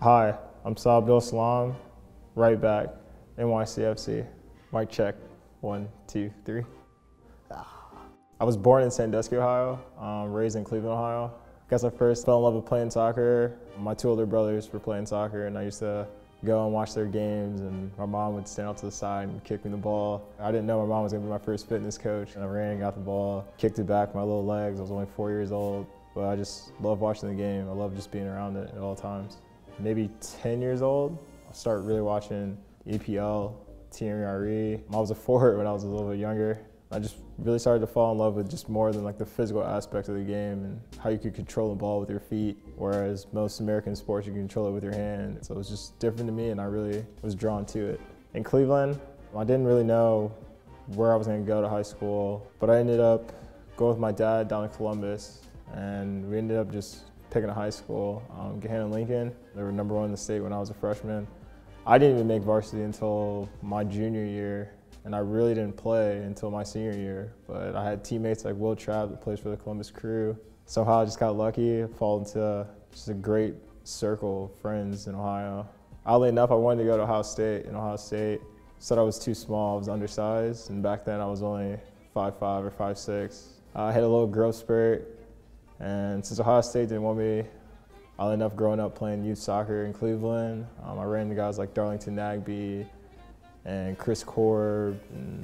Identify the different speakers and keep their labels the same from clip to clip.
Speaker 1: Hi, I'm Saad Abdul-Salaam, right back, NYCFC. Mic check, 1, 2, 3. I was born in Sandusky, Ohio, raised in Cleveland, Ohio. I guess I first fell in love with playing soccer. My two older brothers were playing soccer, and I used to go and watch their games, and my mom would stand up to the side and kick me the ball. I didn't know my mom was gonna be my first fitness coach, and I ran and got the ball, kicked it back with my little legs. I was only 4 years old, but I just love watching the game. I love just being around it at all times. Maybe 10 years old, I started really watching EPL, TNRE. I was a forward when I was a little bit younger. I just really started to fall in love with just more than like the physical aspect of the game and how you could control the ball with your feet, whereas most American sports you can control it with your hand. So it was just different to me, and I really was drawn to it. In Cleveland, I didn't really know where I was going to go to high school, but I ended up going with my dad down to Columbus, and we ended up just picking a high school, Gahanna-Lincoln. They were #1 in the state when I was a freshman. I didn't even make varsity until my junior year, and I really didn't play until my senior year. But I had teammates like Will Trapp that plays for the Columbus Crew. Somehow I just got lucky, fall into just a great circle of friends in Ohio. Oddly enough, I wanted to go to Ohio State, and Ohio State said I was too small, I was undersized, and back then I was only 5'5" or 5'6". I had a little growth spurt, and since Ohio State didn't want me, I ended up growing up playing youth soccer in Cleveland. I ran into guys like Darlington Nagby and Chris Korb, and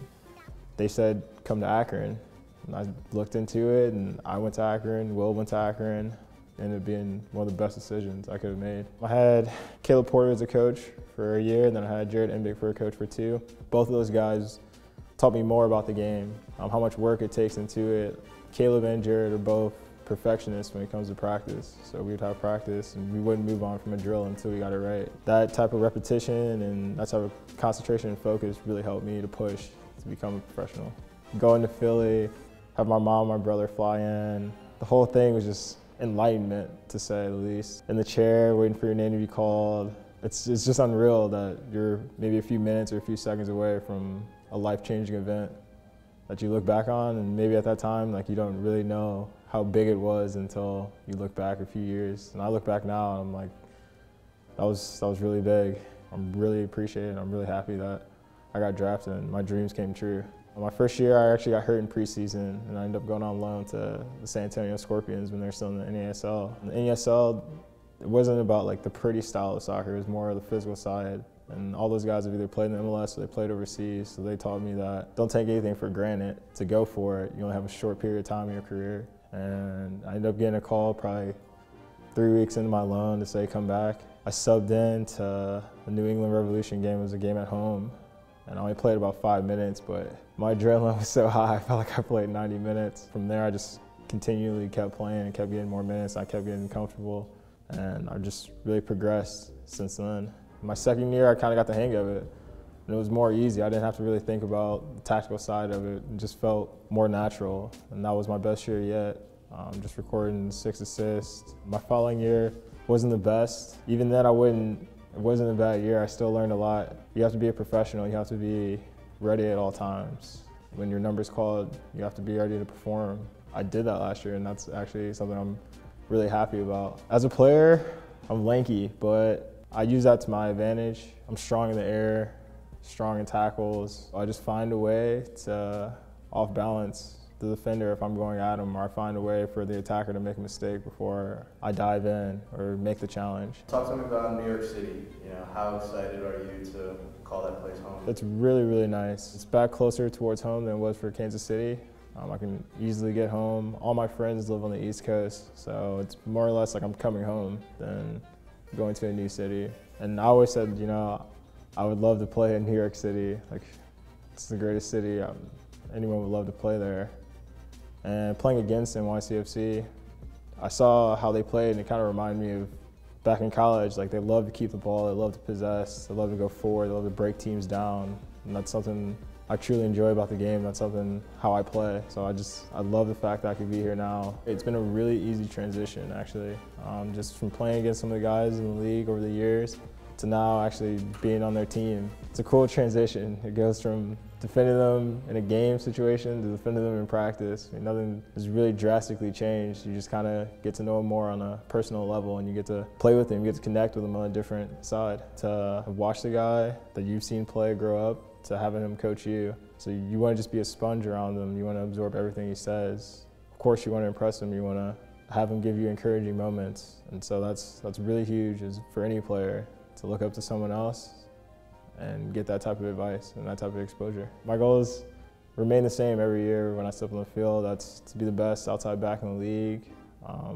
Speaker 1: they said, come to Akron. And I looked into it, and I went to Akron, Will went to Akron. It ended up being one of the best decisions I could have made. I had Caleb Porter as a coach for a year, and then I had Jared Embick for a coach for 2. Both of those guys taught me more about the game, how much work it takes into it. Caleb and Jared are both perfectionists when it comes to practice. So we would have practice and we wouldn't move on from a drill until we got it right. That type of repetition and that type of concentration and focus really helped me to push to become a professional. Going to Philly, have my mom and my brother fly in, the whole thing was just enlightenment, to say the least. In the chair, waiting for your name to be called. It's just unreal that you're maybe a few minutes or a few seconds away from a life-changing event that you look back on, and maybe at that time, like, you don't really know how big it was until you look back a few years. And I look back now and I'm like, that was really big. I'm really appreciative. I'm really happy that I got drafted and my dreams came true. My first year, I actually got hurt in preseason, and I ended up going on loan to the San Antonio Scorpions when they're still in the NASL. In the NASL, it wasn't about like the pretty style of soccer, it was more of the physical side. And all those guys have either played in the MLS or they played overseas, so they taught me that don't take anything for granted. To go for it, you only have a short period of time in your career. And I ended up getting a call probably 3 weeks into my loan to say come back. I subbed in to the New England Revolution game. It was a game at home, and I only played about 5 minutes, but my adrenaline was so high, I felt like I played 90 minutes. From there, I just continually kept playing and kept getting more minutes. I kept getting comfortable, and I just really progressed since then. My second year, I kind of got the hang of it, and it was more easy. I didn't have to really think about the tactical side of it. It just felt more natural, and that was my best year yet. Just recording 6 assists. My following year wasn't the best. Even then, it wasn't a bad year. I still learned a lot. You have to be a professional. You have to be ready at all times. When your number's called, you have to be ready to perform. I did that last year, and that's actually something I'm really happy about. As a player, I'm lanky, but I use that to my advantage. I'm strong in the air, strong in tackles. I just find a way to off balance the defender if I'm going at him, or I find a way for the attacker to make a mistake before I dive in or make the challenge.
Speaker 2: Talk to me about New York City. How excited are you to call that place home?
Speaker 1: It's really, really nice. It's back closer towards home than it was for Kansas City. I can easily get home. All my friends live on the East Coast, so it's more or less like I'm coming home than going to a new city. And I always said, I would love to play in New York City. Like, it's the greatest city. Anyone would love to play there. And playing against NYCFC, I saw how they played, and it kind of reminded me of back in college. Like, they love to keep the ball, they love to possess, they love to go forward, they love to break teams down. And that's something I truly enjoy about the game. That's something how I play. So I love the fact that I could be here now. It's been a really easy transition, actually. Just from playing against some of the guys in the league over the years, to now actually being on their team. It's a cool transition. It goes from defending them in a game situation to defending them in practice. I mean, nothing has really drastically changed. You just kind of get to know them more on a personal level, and you get to play with them, you get to connect with them on a different side. To watch the guy that you've seen play grow up, to having him coach you. So you want to just be a sponge around him. You want to absorb everything he says. Of course, you want to impress him. You want to have him give you encouraging moments. And so that's really huge is for any player to look up to someone else and get that type of advice and that type of exposure. My goal is remain the same every year when I step on the field. That's to be the best outside back in the league,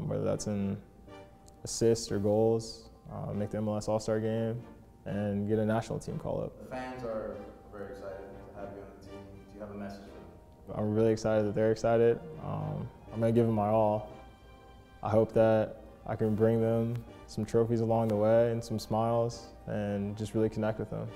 Speaker 1: whether that's in assists or goals, make the MLS All-Star game, and get a national team call-up.
Speaker 2: The fans are very excited to have you on the team. Do you have a message for them?
Speaker 1: I'm really excited that they're excited. I'm going to give them my all. I hope that I can bring them some trophies along the way and some smiles and just really connect with them.